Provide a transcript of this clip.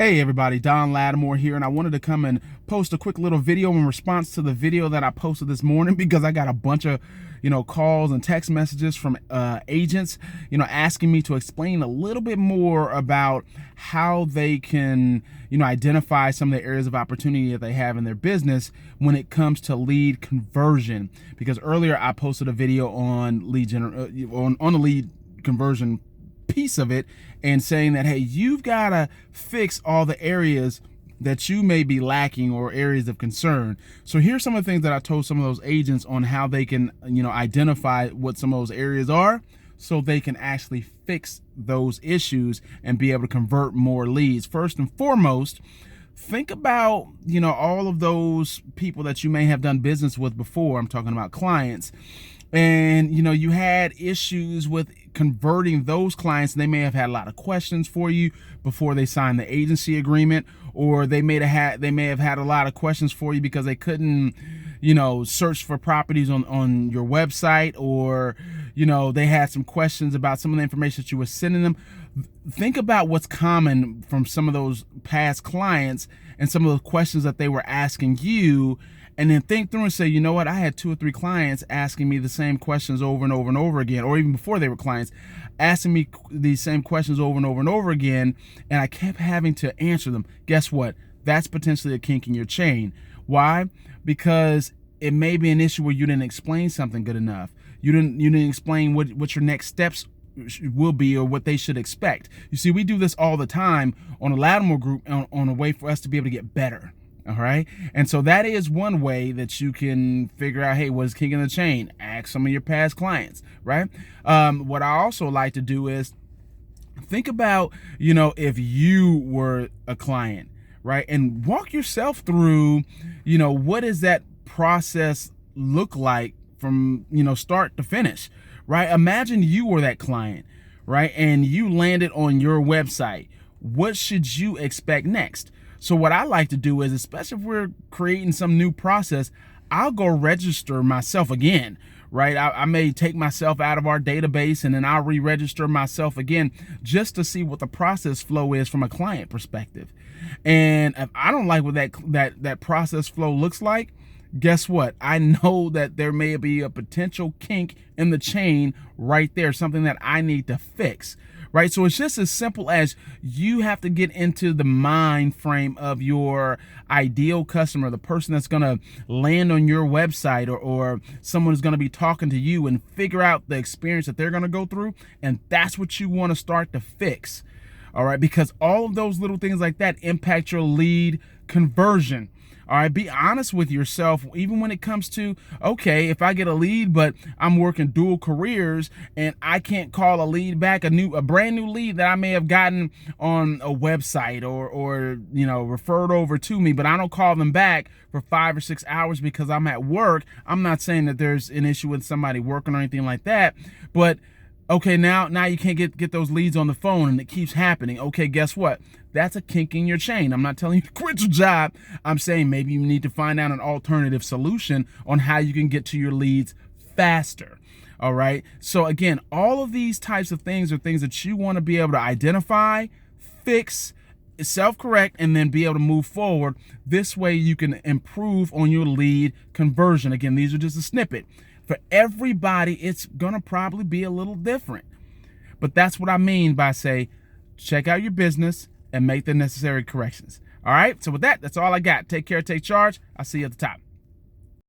Hey everybody, Don Latimore here, and I wanted to come and post a quick little video in response to the video that I posted this morning because I got a bunch of, calls and text messages from agents, asking me to explain a little bit more about how they can, identify some of the areas of opportunity that they have in their business when it comes to lead conversion. Because earlier I posted a video on on the lead conversion piece of it and saying that, hey, you've got to fix all the areas that you may be lacking or areas of concern. So here's some of the things that I told some of those agents on how they can, identify what some of those areas are so they can actually fix those issues and be able to convert more leads. First and foremost, think about, all of those people that you may have done business with before. I'm talking about clients. And, you had issues with converting those clients. They may have had a lot of questions for you before they signed the agency agreement, or they may have had a lot of questions for you because they couldn't, search for properties on your website, or, they had some questions about some of the information that you were sending them. Think about what's common from some of those past clients and some of the questions that they were asking you. And then think through and say, you know what, I had 2 or 3 clients asking me the same questions over and over and over again, or even before they were clients, asking me these same questions over and over and over again, and I kept having to answer them. Guess what? That's potentially a kink in your chain. Why? Because it may be an issue where you didn't explain something good enough. You didn't explain what your next steps will be or what they should expect. You see, we do this all the time on a Latimore group on a way for us to be able to get better. All right. And so that is one way that you can figure out, hey, what's kink in the chain? Ask some of your past clients, right? What I also like to do is think about, if you were a client, right? And walk yourself through, what does that process look like from, start to finish, right? Imagine you were that client, right? And you landed on your website. What should you expect next? So what I like to do is, especially if we're creating some new process, I'll go register myself again, right? I may take myself out of our database and then I'll re-register myself again just to see what the process flow is from a client perspective. And if I don't like what that process flow looks like, guess what? I know that there may be a potential kink in the chain right there, something that I need to fix. Right. So it's just as simple as you have to get into the mind frame of your ideal customer, the person that's going to land on your website, or someone who's going to be talking to you, and figure out the experience that they're going to go through. And that's what you want to start to fix. All right. Because all of those little things like that impact your lead conversion. All right, be honest with yourself, even when it comes to, okay, if I get a lead, but I'm working dual careers and I can't call a lead back, a brand new lead that I may have gotten on a website or referred over to me, but I don't call them back for 5 or 6 hours because I'm at work. I'm not saying that there's an issue with somebody working or anything like that, but okay, now you can't get those leads on the phone and it keeps happening. Okay, guess what? That's a kink in your chain. I'm not telling you to quit your job. I'm saying maybe you need to find out an alternative solution on how you can get to your leads faster. All right. So again, all of these types of things are things that you want to be able to identify, fix, self-correct, and then be able to move forward. This way you can improve on your lead conversion. Again, these are just a snippet. For everybody, it's going to probably be a little different. But that's what I mean by say, check out your business and make the necessary corrections. All right. So with that, that's all I got. Take care. Take charge. I'll see you at the top.